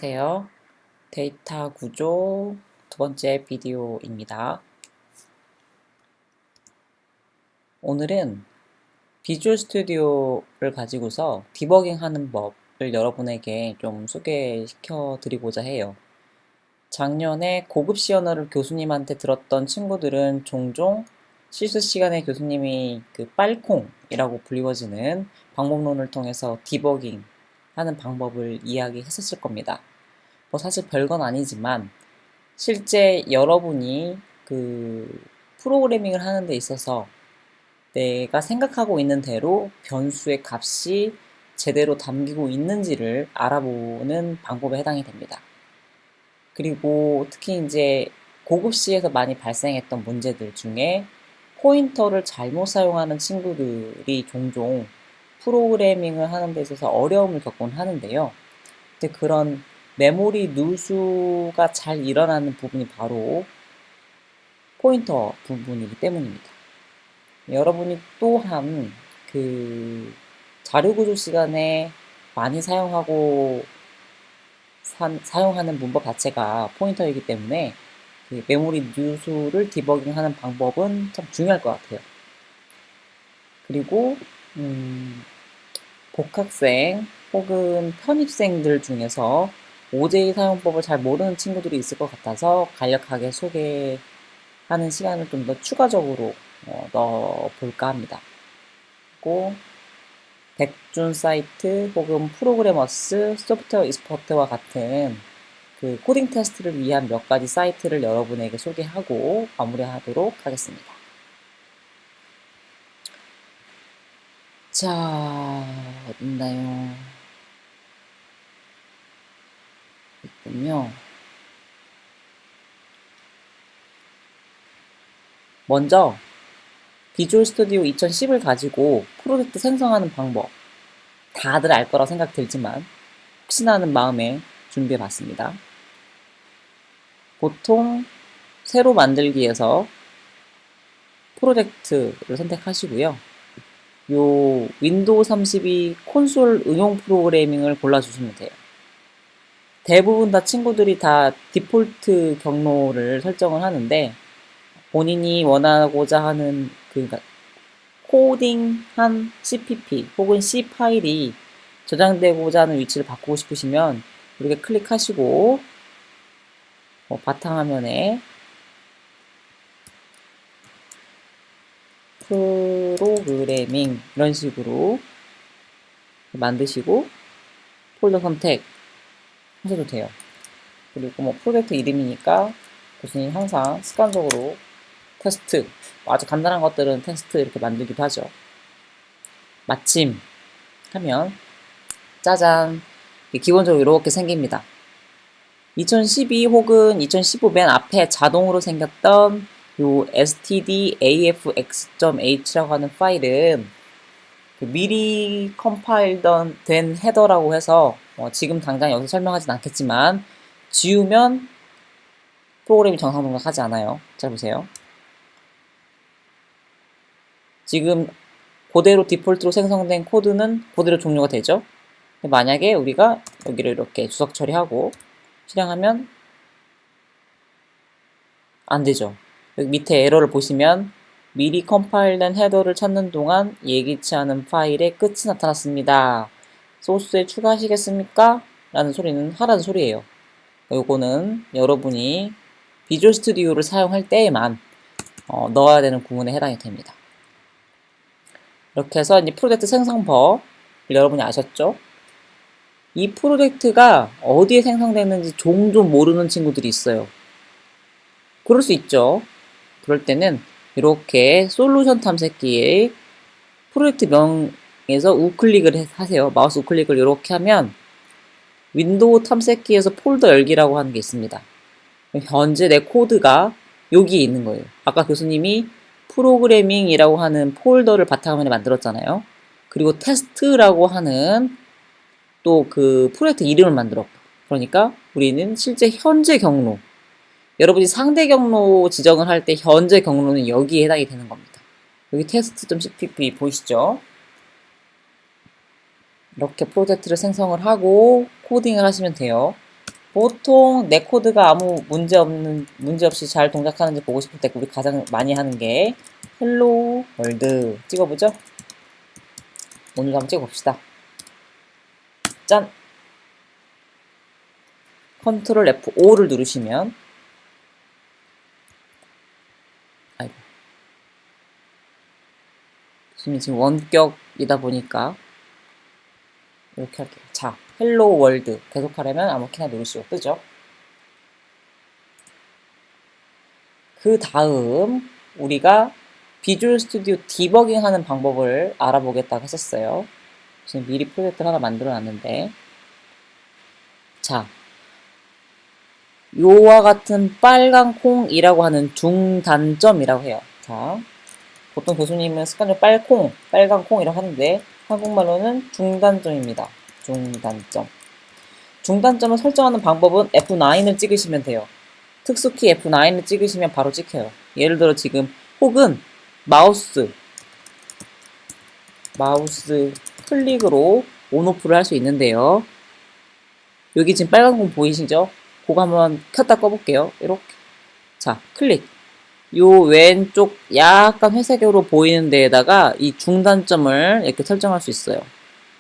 안녕하세요. 데이터 구조 두 번째 비디오입니다. 오늘은 비주얼 스튜디오를 가지고서 디버깅하는 법을 여러분에게 좀 소개시켜 드리고자 해요. 작년에 고급 C 언어를 교수님한테 들었던 친구들은 종종 실수 시간에 교수님이 그 빨콩이라고 불리워지는 방법론을 통해서 디버깅 하는 방법을 이야기했었을 겁니다. 뭐 사실 별건 아니지만 실제 여러분이 그 프로그래밍을 하는 데 있어서 내가 생각하고 있는 대로 변수의 값이 제대로 담기고 있는지를 알아보는 방법에 해당이 됩니다. 그리고 특히 이제 고급 C에서 많이 발생했던 문제들 중에 포인터를 잘못 사용하는 친구들이 종종 프로그래밍을 하는 데 있어서 어려움을 겪곤 하는데요. 근데 그런 메모리 누수가 잘 일어나는 부분이 바로 포인터 부분이기 때문입니다. 여러분이 또한 그 자료구조 시간에 많이 사용하는 문법 자체가 포인터이기 때문에 그 메모리 누수를 디버깅하는 방법은 참 중요할 것 같아요. 그리고 복학생 혹은 편입생들 중에서 OJ 사용법을 잘 모르는 친구들이 있을 것 같아서 간략하게 소개하는 시간을 좀 더 추가적으로 넣어볼까 합니다. 그리고 백준 사이트 혹은 프로그래머스 소프트웨어 익스퍼트와 같은 그 코딩 테스트를 위한 몇 가지 사이트를 여러분에게 소개하고 마무리하도록 하겠습니다. 자, 어딨나요? 있군요. 먼저 비주얼 스튜디오 2010을 가지고 프로젝트 생성하는 방법 다들 알 거라 생각 들지만 혹시나 하는 마음에 준비해 봤습니다. 보통 새로 만들기에서 프로젝트를 선택하시고요. 요 윈도우 32 콘솔 응용 프로그래밍을 골라주시면 돼요. 대부분 다 친구들이 다 디폴트 경로를 설정을 하는데 본인이 원하고자 하는 그러니까 코딩한 CPP 혹은 C 파일이 저장되고자 하는 위치를 바꾸고 싶으시면 이렇게 클릭하시고 바탕화면에 프로그래밍 이런 식으로 만드시고 폴더 선택 하셔도 돼요. 그리고 뭐 프로젝트 이름이니까 교수님 항상 습관적으로 테스트, 아주 간단한 것들은 테스트 이렇게 만들기도 하죠. 마침 하면 짜잔, 기본적으로 이렇게 생깁니다. 2012 혹은 2015 맨 앞에 자동으로 생겼던 요 stdafx.h라고 하는 파일은 그 미리 컴파일 된 헤더라고 해서 지금 당장 여기서 설명하진 않겠지만 지우면 프로그램이 정상 동작하지 않아요. 잘 보세요. 지금 그대로 디폴트로 생성된 코드는 그대로 종료가 되죠. 만약에 우리가 여기를 이렇게 주석 처리하고 실행하면 안 되죠. 여기 밑에 에러를 보시면 미리 컴파일된 헤더를 찾는 동안 예기치 않은 파일의 끝이 나타났습니다. 소스에 추가하시겠습니까? 라는 소리는 하라는 소리예요. 요거는 여러분이 비주얼 스튜디오를 사용할 때에만 넣어야 되는 구문에 해당이 됩니다. 이렇게 해서 이제 프로젝트 생성법을 여러분이 아셨죠? 이 프로젝트가 어디에 생성됐는지 종종 모르는 친구들이 있어요. 그럴 수 있죠. 그럴 때는 이렇게 솔루션 탐색기의 프로젝트 명에서 우클릭을 하세요. 마우스 우클릭을 이렇게 하면 윈도우 탐색기에서 폴더 열기라고 하는 게 있습니다. 현재 내 코드가 여기에 있는 거예요. 아까 교수님이 프로그래밍이라고 하는 폴더를 바탕화면에 만들었잖아요. 그리고 테스트라고 하는 또 그 프로젝트 이름을 만들었고, 그러니까 우리는 실제 현재 경로, 여러분이 상대 경로 지정을 할 때 현재 경로는 여기에 해당이 되는 겁니다. 여기 test.cpp 보이시죠? 이렇게 프로젝트를 생성을 하고 코딩을 하시면 돼요. 보통 내 코드가 아무 문제 없이 잘 동작하는지 보고 싶을 때 우리 가장 많이 하는 게 헬로 월드 찍어보죠. 오늘도 한번 찍어봅시다. 짠! 컨트롤 F5를 누르시면 아이고 지금 원격이다 보니까 이렇게 할게요. 자, 헬로 월드 계속하려면 아무렇게나 누르시고 뜨죠. 그 다음 우리가 비주얼 스튜디오 디버깅 하는 방법을 알아보겠다고 했었어요. 지금 미리 프로젝트를 하나 만들어 놨는데 자, 요와 같은 빨간 콩이라고 하는 중단점이라고 해요. 자, 보통 교수님은 습관적으로 빨간 콩이라고 하는데 한국말로는 중단점입니다. 중단점. 중단점을 설정하는 방법은 F9을 찍으시면 돼요. 특수키 F9을 찍으시면 바로 찍혀요. 예를 들어 지금 혹은 마우스 클릭으로 온오프를 할 수 있는데요. 여기 지금 빨간 공 보이시죠? 그거 한번 켰다 꺼볼게요. 이렇게. 자, 클릭. 요 왼쪽 약간 회색으로 보이는 데에다가 이 중단점을 이렇게 설정할 수 있어요.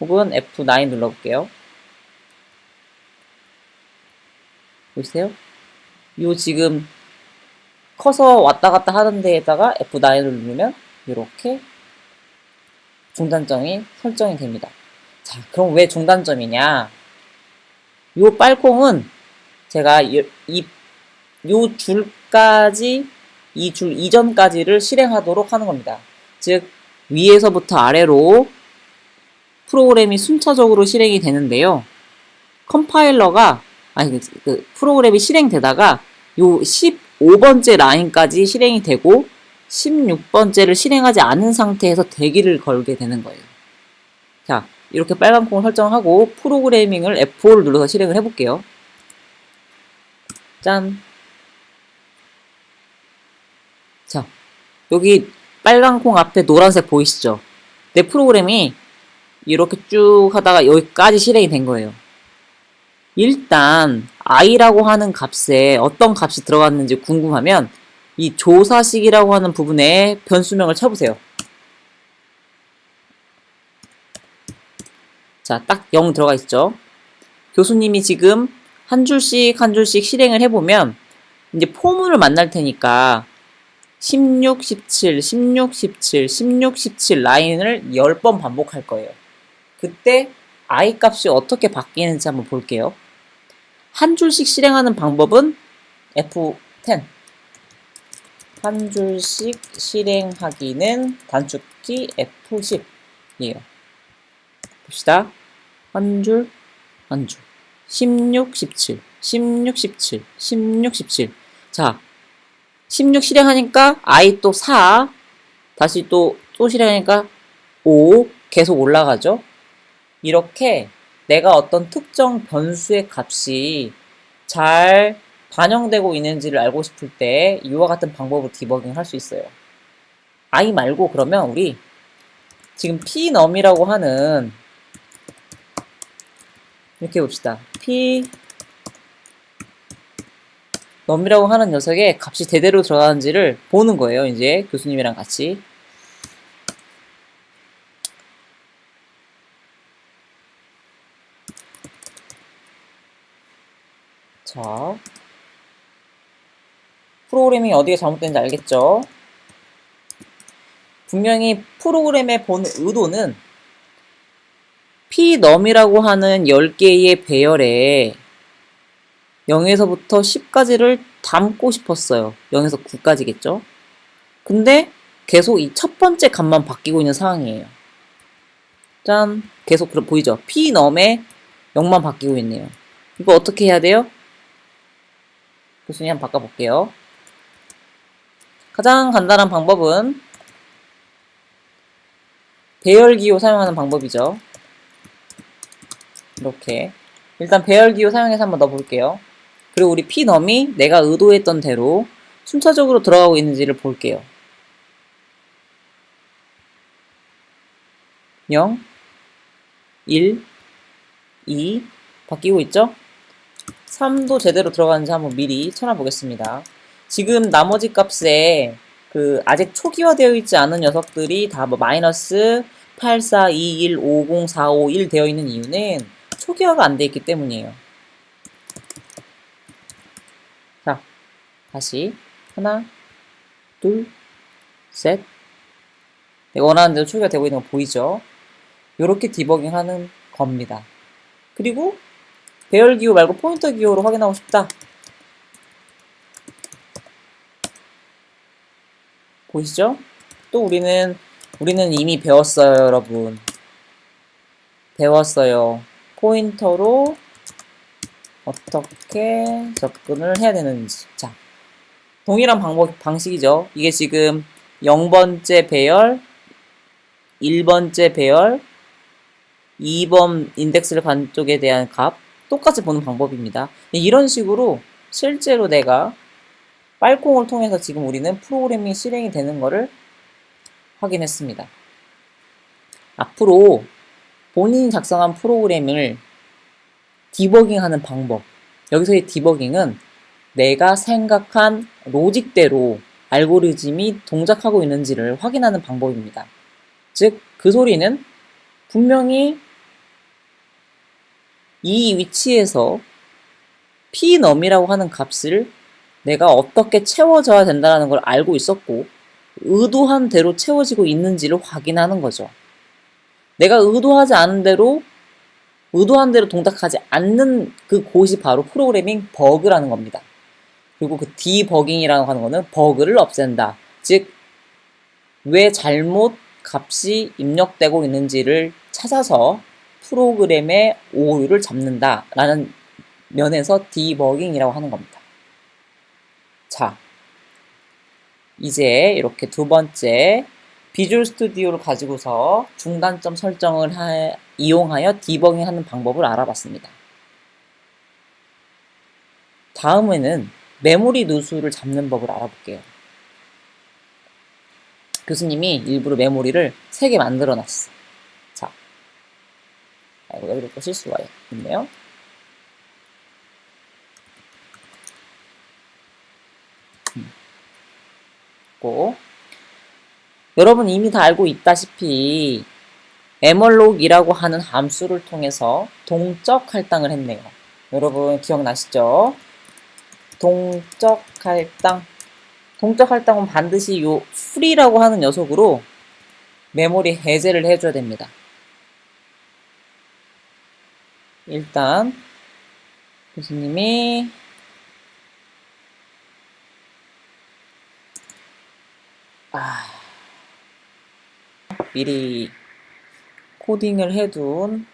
혹은 F9 눌러볼게요. 보이세요? 요 지금 커서 왔다 갔다 하는 데에다가 F9을 누르면 이렇게 중단점이 설정이 됩니다. 자, 그럼 왜 중단점이냐? 요 빨콩은 제가 요 줄까지 이 줄 이전까지를 실행하도록 하는 겁니다. 즉 위에서부터 아래로 프로그램이 순차적으로 실행이 되는데요. 컴파일러가 그 프로그램이 실행되다가 요 15번째 라인까지 실행이 되고 16번째를 실행하지 않은 상태에서 대기를 걸게 되는 거예요. 자, 이렇게 빨간 콩을 설정하고 프로그래밍을 F5를 눌러서 실행을 해볼게요. 짠. 자, 여기 빨간 콩 앞에 노란색 보이시죠? 내 프로그램이 이렇게 쭉 하다가 여기까지 실행이 된 거예요. 일단 i라고 하는 값에 어떤 값이 들어갔는지 궁금하면 이 조사식이라고 하는 부분에 변수명을 쳐보세요. 자, 딱 0 들어가 있죠. 교수님이 지금 한 줄씩 한 줄씩 실행을 해보면 이제 포문을 만날 테니까 16, 17, 16, 17, 16, 17 라인을 10번 반복할 거예요. 그때 i 값이 어떻게 바뀌는지 한번 볼게요. 한 줄씩 실행하는 방법은 F10. 한 줄씩 실행하기는 단축키 F10이에요. 봅시다. 한 줄, 한 줄. 16, 17, 16, 17, 16, 17. 자, 16 실행하니까 i 또 4, 다시 또 실행하니까 5 계속 올라가죠. 이렇게 내가 어떤 특정 변수의 값이 잘 반영되고 있는지를 알고 싶을 때 이와 같은 방법으로 디버깅을 할 수 있어요. i 말고 그러면 우리 지금 pnum이라고 하는 이렇게 봅시다. pnum이라고 하는 녀석의 값이 대대로 들어가는지를 보는 거예요. 이제 교수님이랑 같이. 자, 프로그래밍이 어디가 잘못된지 알겠죠? 분명히 프로그램의 본 의도는 pnum이라고 하는 10개의 배열에 0에서부터 10까지를 담고 싶었어요. 0에서 9까지겠죠? 근데 계속 이 첫 번째 값만 바뀌고 있는 상황이에요. 짠! 계속 보이죠? pnum에 0만 바뀌고 있네요. 이거 어떻게 해야 돼요? 교수님 한번 바꿔볼게요. 가장 간단한 방법은 배열기호 사용하는 방법이죠. 이렇게 일단 배열기호 사용해서 한번 넣어볼게요. 그리고 우리 pnum이 내가 의도했던 대로 순차적으로 들어가고 있는지를 볼게요. 0, 1, 2 바뀌고 있죠? 3도 제대로 들어가는지 한번 미리 쳐놔보겠습니다. 지금 나머지 값에 그 아직 초기화되어 있지 않은 녀석들이 다 뭐 마이너스 8, 4, 2, 1, 5, 0, 4, 5, 1 되어 있는 이유는 초기화가 안 돼 있기 때문이에요. 자, 다시 하나, 둘, 셋. 내가 원하는 대로 초기화 되고 있는 거 보이죠? 이렇게 디버깅 하는 겁니다. 그리고 배열 기호 말고 포인터 기호로 확인하고 싶다. 보이시죠? 또 우리는 이미 배웠어요, 여러분. 배웠어요. 포인터로 어떻게 접근을 해야 되는지. 자, 동일한 방식이죠. 이게 지금 0번째 배열, 1번째 배열, 2번 인덱스를 간 쪽에 대한 값 똑같이 보는 방법입니다. 이런 식으로 실제로 내가 빨콩을 통해서 지금 우리는 프로그래밍이 실행이 되는 거를 확인했습니다. 앞으로 본인이 작성한 프로그램을 디버깅하는 방법. 여기서의 디버깅은 내가 생각한 로직대로 알고리즘이 동작하고 있는지를 확인하는 방법입니다. 즉, 그 소리는 분명히 이 위치에서 pnum이라고 하는 값을 내가 어떻게 채워져야 된다는 걸 알고 있었고 의도한 대로 채워지고 있는지를 확인하는 거죠. 내가 의도한 대로 동작하지 않는 그 곳이 바로 프로그래밍 버그라는 겁니다. 그리고 그 디버깅이라고 하는 거는 버그를 없앤다. 즉, 왜 잘못 값이 입력되고 있는지를 찾아서 프로그램의 오류를 잡는다 라는 면에서 디버깅이라고 하는 겁니다. 자, 이제 이렇게 두 번째 비주얼 스튜디오를 가지고서 중단점 설정을 이용하여 디버깅하는 방법을 알아봤습니다. 다음에는 메모리 누수를 잡는 법을 알아볼게요. 교수님이 일부러 메모리를 3개 만들어 놨어. 자, 아이고, 여기도 또 실수가 있네요. 여러분 이미 다 알고 있다시피 emalloc 하는 함수를 통해서 동적 할당을 했네요. 여러분 기억나시죠? 동적 할당은 반드시 요 free라고 하는 녀석으로 메모리 해제를 해줘야 됩니다. 일단 교수님이 미리 코딩을 해둔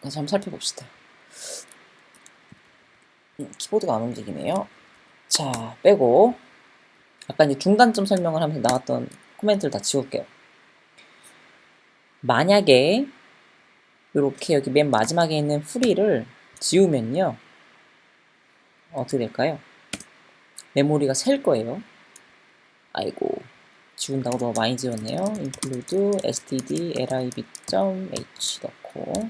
다시 한번 살펴봅시다. 키보드가 안 움직이네요. 자, 빼고 아까 이제 중단점 설명을 하면서 나왔던 코멘트를 다 지울게요. 만약에 이렇게 여기 맨 마지막에 있는 free를 지우면요, 어떻게 될까요? 메모리가 셀 거예요. 아이고, 지운다고 너무 많이 지웠네요. include std lib.h 넣고,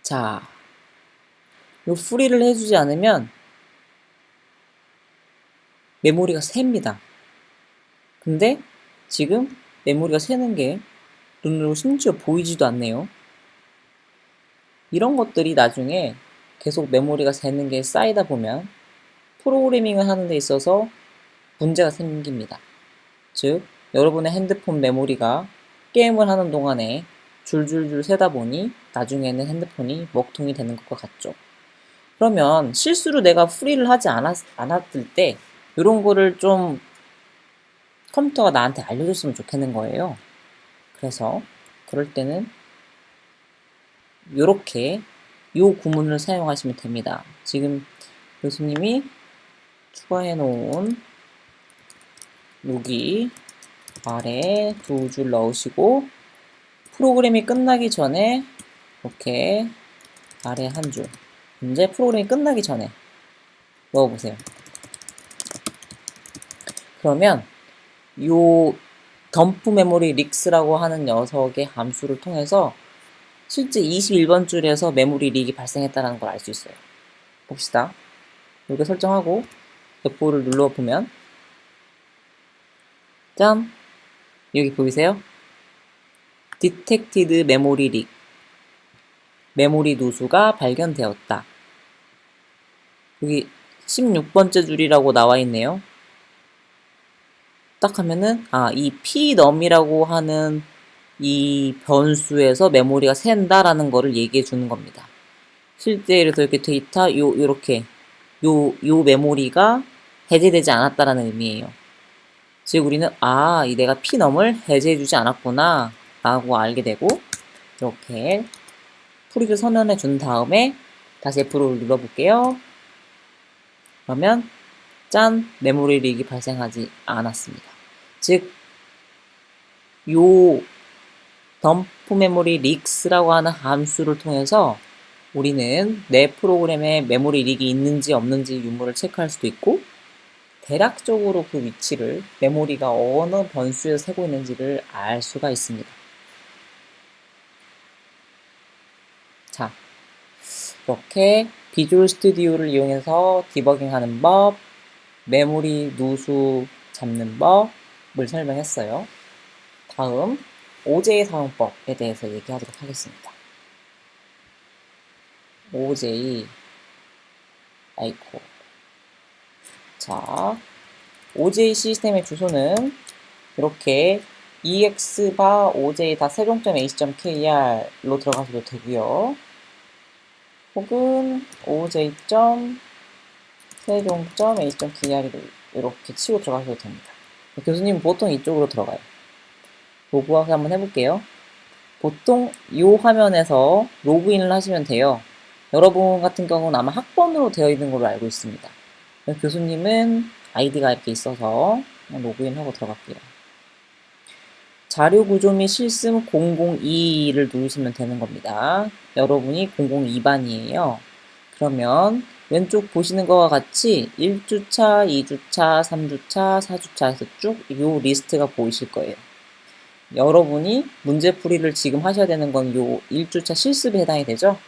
자, 요 free를 해주지 않으면 메모리가 셉니다. 근데 지금 메모리가 새는 게 눈으로 심지어 보이지도 않네요. 이런 것들이 나중에 계속 메모리가 새는 게 쌓이다 보면 프로그래밍을 하는 데 있어서 문제가 생깁니다. 즉, 여러분의 핸드폰 메모리가 게임을 하는 동안에 줄줄줄 새다 보니 나중에는 핸드폰이 먹통이 되는 것과 같죠. 그러면 실수로 내가 프리를 하지 않았을 때 이런 거를 좀 컴퓨터가 나한테 알려줬으면 좋겠는 거예요. 그래서 그럴 때는 이렇게 요 구문을 사용하시면 됩니다. 지금 교수님이 추가해 놓은 여기 아래 두 줄 넣으시고 프로그램이 끝나기 전에 이렇게 아래 한 줄, 이제 프로그램이 끝나기 전에 넣어보세요. 그러면 요 덤프 메모리 릭스라고 하는 녀석의 함수를 통해서 실제 21번 줄에서 메모리 리익이 발생했다는 걸 알 수 있어요. 봅시다. 이렇게 설정하고 F5를 눌러보면 짠! 여기 보이세요? Detected Memory Leak. 메모리 누수가 발견되었다. 여기 16번째 줄이라고 나와 있네요. 딱 하면은 이 pnum이라고 하는 이 변수에서 메모리가 샌다라는 거를 얘기해 주는 겁니다. 실제 그래서 이렇게 데이터 요렇게 요 메모리가 해제되지 않았다라는 의미예요. 즉 우리는 이 내가 pnum을 해제해 주지 않았구나 라고 알게 되고 이렇게 풀이를 선언해 준 다음에 다시 F5를 눌러 볼게요. 그러면 짠! 메모리 리익이 발생하지 않았습니다. 즉 요 덤프 메모리 릭스라고 하는 함수를 통해서 우리는 내 프로그램에 메모리 릭이 있는지 없는지 유무를 체크할 수도 있고 대략적으로 그 위치를 메모리가 어느 변수에서 세고 있는지를 알 수가 있습니다. 자, 이렇게 비주얼 스튜디오를 이용해서 디버깅하는 법, 메모리 누수 잡는 법을 설명했어요. 다음 OJ 사용법에 대해서 얘기하도록 하겠습니다. OJ 아이코. 자, OJ 시스템의 주소는 이렇게 exbar oj.세종.ac.kr로 들어가셔도 되고요. 혹은 oj.세종.ac.kr을 이렇게 치고 들어가셔도 됩니다. 교수님 보통 이쪽으로 들어가요. 로그아웃 한번 해볼게요. 보통 이 화면에서 로그인을 하시면 돼요. 여러분 같은 경우는 아마 학번으로 되어 있는 걸로 알고 있습니다. 교수님은 아이디가 이렇게 있어서 로그인하고 들어갈게요. 자료 구조 및 실습 002를 누르시면 되는 겁니다. 여러분이 002반이에요. 그러면 왼쪽 보시는 것과 같이 1주차, 2주차, 3주차, 4주차 해서 쭉 이 리스트가 보이실 거예요. 여러분이 문제풀이를 지금 하셔야 되는 건 요 1주차 실습에 해당이 되죠?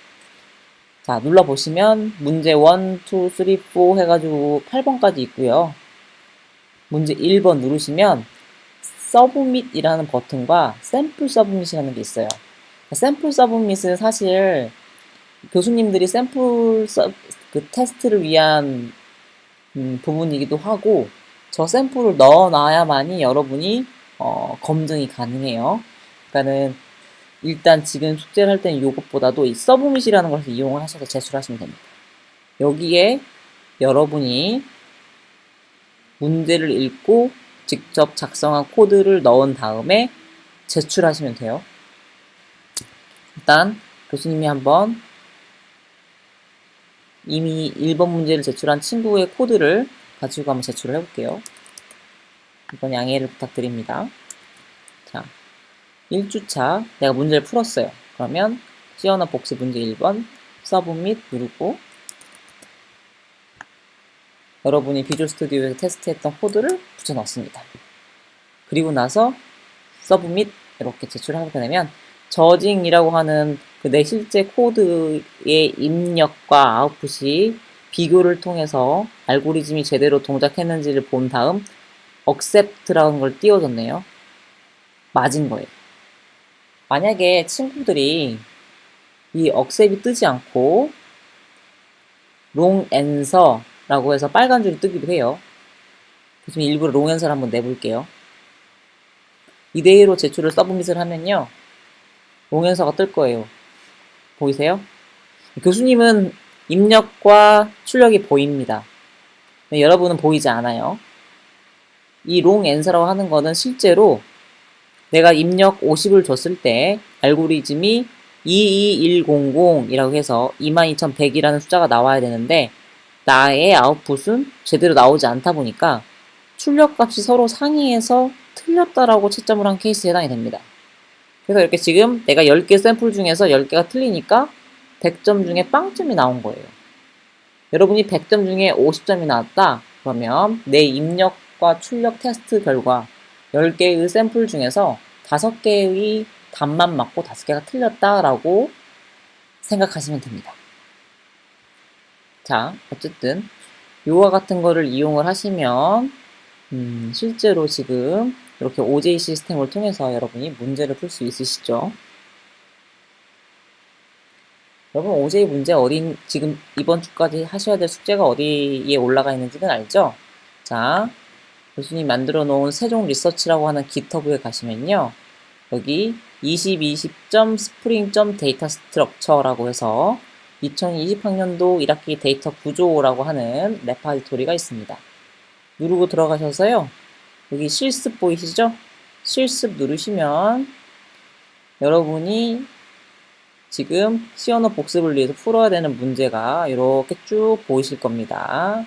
자, 눌러보시면 문제 1, 2, 3, 4 해가지고 8번까지 있고요. 문제 1번 누르시면 서브밋이라는 버튼과 샘플 서브밋이라는 게 있어요. 샘플 서브밋은 사실 교수님들이 그 테스트를 위한 부분이기도 하고 저 샘플을 넣어놔야만이 여러분이 검증이 가능해요. 그러니까는 일단 지금 숙제를 할 때는 이것보다도 이 서브밋이라는 것을 이용을 하셔서 제출하시면 됩니다. 여기에 여러분이 문제를 읽고 직접 작성한 코드를 넣은 다음에 제출하시면 돼요. 일단 교수님이 한번 이미 1번 문제를 제출한 친구의 코드를 가지고 한번 제출을 해볼게요. 이번 양해를 부탁드립니다. 자, 1주차 내가 문제를 풀었어요. 그러면 시어너 복스 문제 1번 서브밋 누르고 여러분이 비주얼 스튜디오에서 테스트했던 코드를 붙여 넣습니다. 그리고 나서 서브밋 이렇게 제출하게 되면 저징이라고 하는 그 내 실제 코드의 입력과 아웃풋이 비교를 통해서 알고리즘이 제대로 동작했는지를 본 다음 accept라는 걸 띄워줬네요. 맞은 거예요. 만약에 친구들이 이 accept이 뜨지 않고 wrong answer라고 해서 빨간 줄이 뜨기도 해요. 그래서 일부러 wrong answer 한번 내볼게요. 이대로 제출을 서브밋을 하면요. wrong answer가 뜰 거예요. 보이세요? 교수님은 입력과 출력이 보입니다. 여러분은 보이지 않아요. 이 wrong answer라고 하는 거는 실제로 내가 입력 50을 줬을 때 알고리즘이 22100이라고 해서 22100이라는 숫자가 나와야 되는데 나의 아웃풋은 제대로 나오지 않다 보니까 출력값이 서로 상이해서 틀렸다라고 채점을 한 케이스에 해당이 됩니다. 그래서 이렇게 지금 내가 10개 샘플 중에서 10개가 틀리니까 100점 중에 빵점이 나온 거예요. 여러분이 100점 중에 50점이 나왔다? 그러면 내 입력과 출력 테스트 결과 10개의 샘플 중에서 5개의 답만 맞고 5개가 틀렸다라고 생각하시면 됩니다. 자, 어쨌든 요와 같은 거를 이용을 하시면 실제로 지금 이렇게 OJ 시스템을 통해서 여러분이 문제를 풀 수 있으시죠? 여러분 OJ 문제 지금 이번 주까지 하셔야 될 숙제가 어디에 올라가 있는지는 알죠? 자, 교수님 만들어 놓은 세종 리서치라고 하는 깃허브에 가시면요. 여기 2020.spring.data structure라고 해서 2020학년도 1학기 데이터 구조라고 하는 레파지토리가 있습니다. 누르고 들어가셔서요. 여기 실습 보이시죠? 실습 누르시면 여러분이 지금 시언어 복습을 위해서 풀어야 되는 문제가 이렇게 쭉 보이실 겁니다.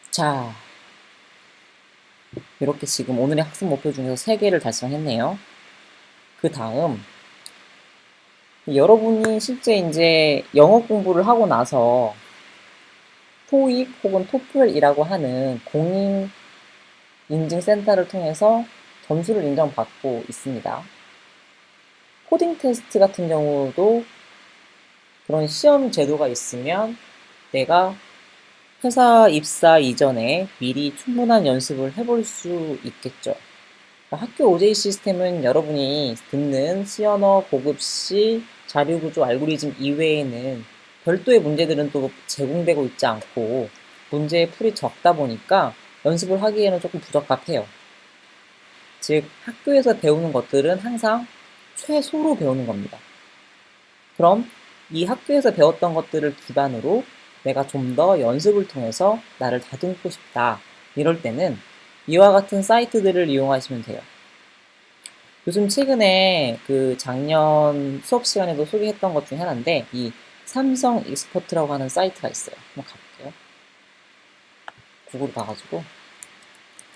자, 이렇게 지금 오늘의 학습 목표 중에서 3개를 달성했네요. 그 다음 여러분이 실제 이제 영어 공부를 하고 나서 토익 혹은 토플이라고 하는 공인 인증센터를 통해서 점수를 인정받고 있습니다. 코딩 테스트 같은 경우도 그런 시험 제도가 있으면 내가 회사 입사 이전에 미리 충분한 연습을 해볼 수 있겠죠. 학교 OJ 시스템은 여러분이 듣는 C언어, 고급시, 자료구조, 알고리즘 이외에는 별도의 문제들은 또 제공되고 있지 않고 문제의 풀이 적다 보니까 연습을 하기에는 조금 부적합해요. 즉, 학교에서 배우는 것들은 항상 최소로 배우는 겁니다. 그럼 이 학교에서 배웠던 것들을 기반으로 내가 좀 더 연습을 통해서 나를 다듬고 싶다. 이럴 때는 이와 같은 사이트들을 이용하시면 돼요. 요즘 최근에 그 작년 수업 시간에도 소개했던 것 중에 하나인데 이 삼성 익스퍼트라고 하는 사이트가 있어요. 한번 가볼게요. 구글 가가지고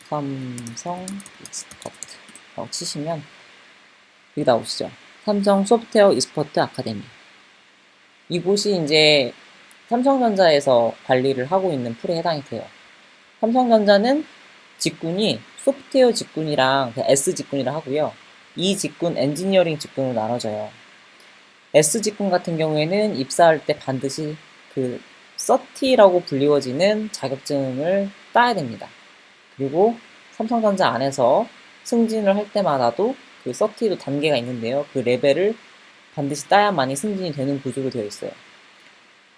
삼성 익스퍼트라고 치시면 여기 나오시죠. 삼성 소프트웨어 익스퍼트 아카데미. 이곳이 이제 삼성전자에서 관리를 하고 있는 풀에 해당이 돼요. 삼성전자는 직군이 소프트웨어 직군이랑 S 직군이라 하고요. E 직군, 엔지니어링 직군으로 나눠져요. S 직군 같은 경우에는 입사할 때 반드시 그 서티라고 불리워지는 자격증을 따야 됩니다. 그리고 삼성전자 안에서 승진을 할 때마다도 그 서티도 단계가 있는데요. 그 레벨을 반드시 따야만이 승진이 되는 구조로 되어 있어요.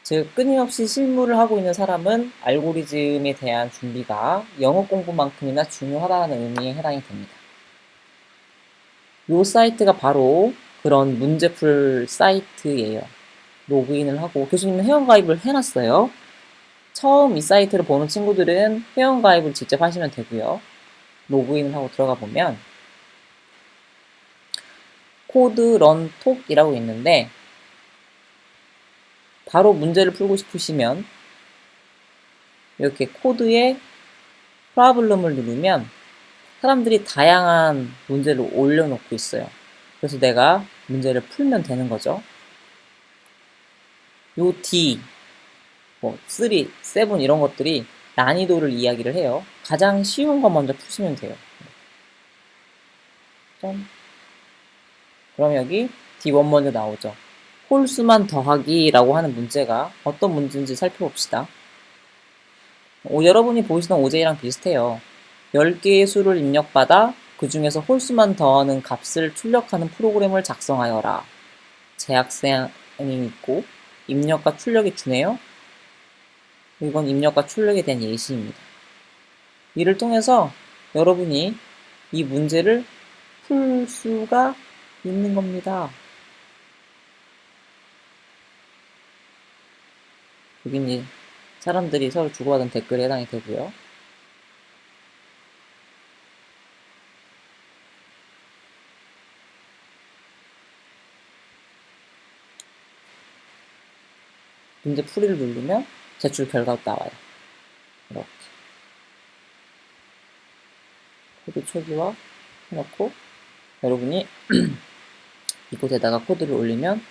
즉 끊임없이 실무를 하고 있는 사람은 알고리즘에 대한 준비가 영어 공부만큼이나 중요하다는 의미에 해당이 됩니다. 이 사이트가 바로 그런 문제풀 사이트예요. 로그인을 하고 교수님은 회원가입을 해놨어요. 처음 이 사이트를 보는 친구들은 회원가입을 직접 하시면 되고요. 로그인을 하고 들어가 보면 코드 런톡이라고 있는데 바로 문제를 풀고 싶으시면 이렇게 코드에 프로블럼을 누르면 사람들이 다양한 문제를 올려놓고 있어요. 그래서 내가 문제를 풀면 되는 거죠. 요 D, 3, 7 이런 것들이 난이도를 이야기를 해요. 가장 쉬운 거 먼저 푸시면 돼요. 그럼 여기 D1 먼저 나오죠. 홀수만 더하기라고 하는 문제가 어떤 문제인지 살펴봅시다. 여러분이 보시던 OJ랑 비슷해요. 10개의 수를 입력받아 그 중에서 홀수만 더하는 값을 출력하는 프로그램을 작성하여라. 재학생이 있고 입력과 출력이 주네요. 이건 입력과 출력에 대한 예시입니다. 이를 통해서 여러분이 이 문제를 풀 수가 있는 겁니다. 여기 이제 사람들이 서로 주고받은 댓글에 해당이 되고요. 문제 풀이를 누르면 제출 결과가 나와요. 이렇게 코드 초기화 해놓고 여러분이 이곳에다가 코드를 올리면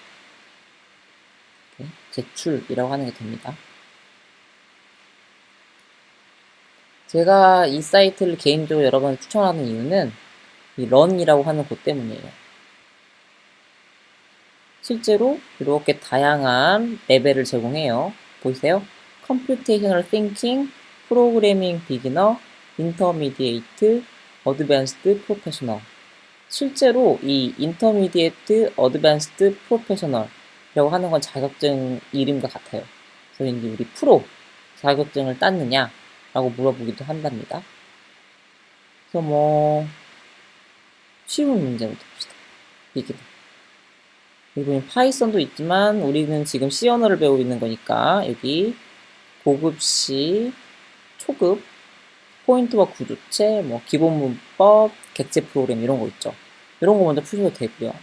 제출이라고 하는 게 됩니다. 제가 이 사이트를 개인적으로 여러분한테 추천하는 이유는 이 런이라고 하는 곳 때문이에요. 실제로 이렇게 다양한 레벨을 제공해요. 보이세요? Computational Thinking, Programming Beginner, Intermediate, Advanced Professional. 실제로 이 Intermediate, Advanced Professional이라고 하는 건 자격증 이름과 같아요. 그래서 이제 우리 프로 자격증을 땄느냐라고 물어보기도 한답니다. 그래서 뭐 쉬운 문제부터 봅시다. 비기너. 그리고 파이썬도 있지만 우리는 지금 C 언어를 배우고 있는 거니까 여기 고급 C, 초급, 포인트와 구조체, 뭐 기본 문법, 객체 프로그램 이런 거 있죠. 이런 거 먼저 푸셔도 되고요.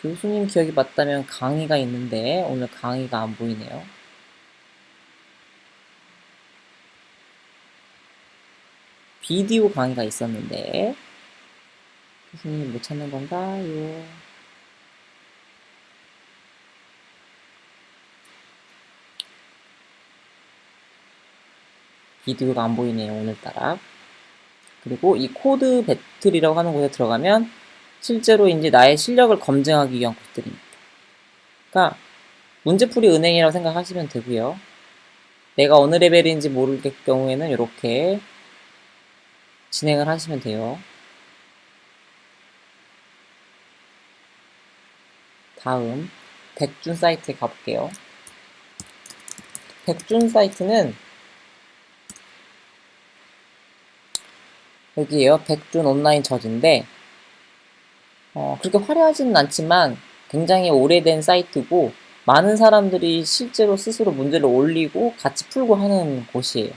교수님 기억이 맞다면 강의가 있는데 오늘 강의가 안 보이네요. 비디오 강의가 있었는데 교수님 못 찾는 건가요? 비디오가 안 보이네요, 오늘따라. 그리고 이 코드 배틀이라고 하는 곳에 들어가면 실제로 이제 나의 실력을 검증하기 위한 곳들입니다. 그러니까 문제풀이 은행이라고 생각하시면 되고요. 내가 어느 레벨인지 모를 경우에는 이렇게 진행을 하시면 돼요. 다음 백준 사이트에 가볼게요. 백준 사이트는 여기에요. 백준 온라인 저지인데 그렇게 화려하지는 않지만 굉장히 오래된 사이트고 많은 사람들이 실제로 스스로 문제를 올리고 같이 풀고 하는 곳이에요.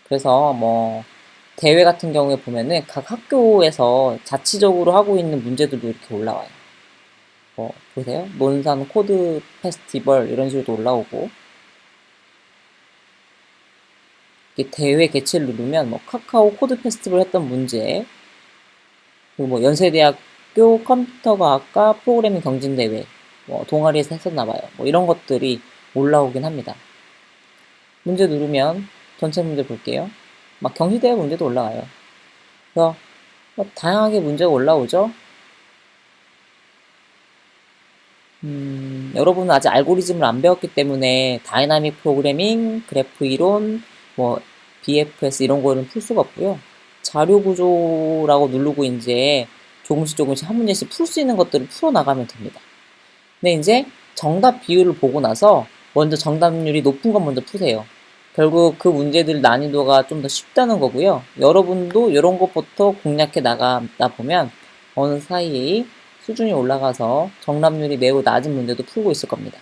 그래서 뭐 대회 같은 경우에 보면은 각 학교에서 자치적으로 하고 있는 문제들도 이렇게 올라와요. 보세요. 논산 코드 페스티벌 이런 식으로 올라오고 대회 개최를 누르면 뭐 카카오 코드 페스티벌 했던 문제, 그리고 뭐 연세대학교 컴퓨터과학과 프로그래밍 경진대회 뭐 동아리에서 했었나봐요. 뭐 이런 것들이 올라오긴 합니다. 문제 누르면 전체 문제 볼게요. 막 경희대회 문제도 올라와요. 그래서 뭐 다양하게 문제가 올라오죠. 여러분은 아직 알고리즘을 안 배웠기 때문에 다이나믹 프로그래밍, 그래프 이론, 뭐 BFS 이런 거는 풀 수가 없고요. 자료 구조라고 누르고 이제 조금씩 한 문제씩 풀 수 있는 것들을 풀어 나가면 됩니다. 근데 이제 정답 비율을 보고 나서 먼저 정답률이 높은 것 먼저 푸세요. 결국 그 문제들 난이도가 좀 더 쉽다는 거고요. 여러분도 이런 것부터 공략해 나가다 보면 어느 사이에 수준이 올라가서 정답률이 매우 낮은 문제도 풀고 있을 겁니다.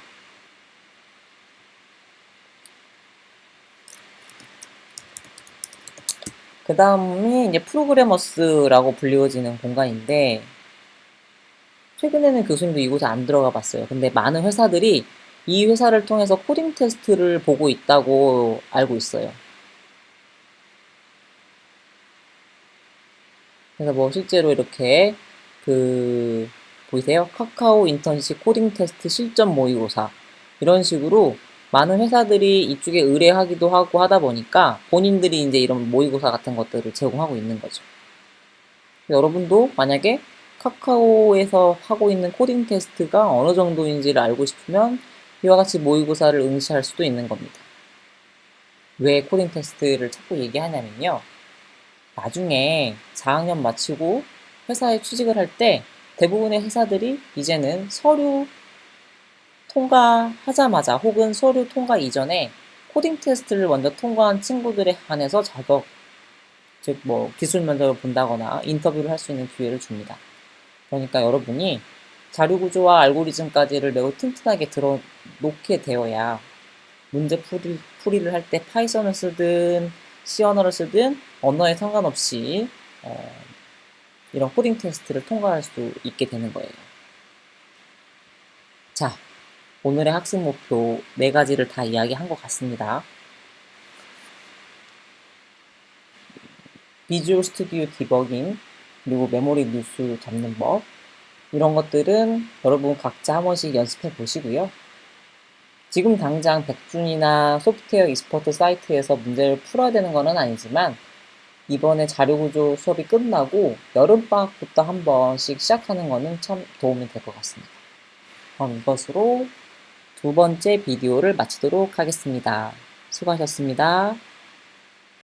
그 다음이 이제 프로그래머스라고 불리워지는 공간인데 최근에는 교수님도 이곳에 안 들어가 봤어요. 근데 많은 회사들이 이 회사를 통해서 코딩 테스트를 보고 있다고 알고 있어요. 그래서 뭐 실제로 이렇게 보이세요? 카카오 인턴십 코딩 테스트 실전 모의고사 이런 식으로 많은 회사들이 이쪽에 의뢰하기도 하고 하다 보니까 본인들이 이제 이런 모의고사 같은 것들을 제공하고 있는 거죠. 여러분도 만약에 카카오에서 하고 있는 코딩 테스트가 어느 정도인지를 알고 싶으면 이와 같이 모의고사를 응시할 수도 있는 겁니다. 왜 코딩 테스트를 자꾸 얘기하냐면요. 나중에 4학년 마치고 회사에 취직을 할 때 대부분의 회사들이 이제는 서류 통과하자마자 혹은 서류 통과 이전에 코딩 테스트를 먼저 통과한 친구들에 한해서 자격, 즉 뭐 기술 면접을 본다거나 인터뷰를 할 수 있는 기회를 줍니다. 그러니까 여러분이 자료 구조와 알고리즘까지를 매우 튼튼하게 들어놓게 되어야 문제 풀이를 할 때 파이썬을 쓰든 C 언어를 쓰든 언어에 상관없이 이런 코딩 테스트를 통과할 수 있게 되는 거예요. 자, 오늘의 학습 목표 4가지를 다 이야기한 것 같습니다. 비주얼 스튜디오 디버깅, 그리고 메모리 뉴스 잡는 법, 이런 것들은 여러분 각자 한 번씩 연습해 보시고요. 지금 당장 백준이나 소프트웨어 익스퍼트 사이트에서 문제를 풀어야 되는 건 아니지만 이번에 자료구조 수업이 끝나고 여름방학부터 한 번씩 시작하는 거는 참 도움이 될 것 같습니다. 그럼 이것으로 두 번째 비디오를 마치도록 하겠습니다. 수고하셨습니다.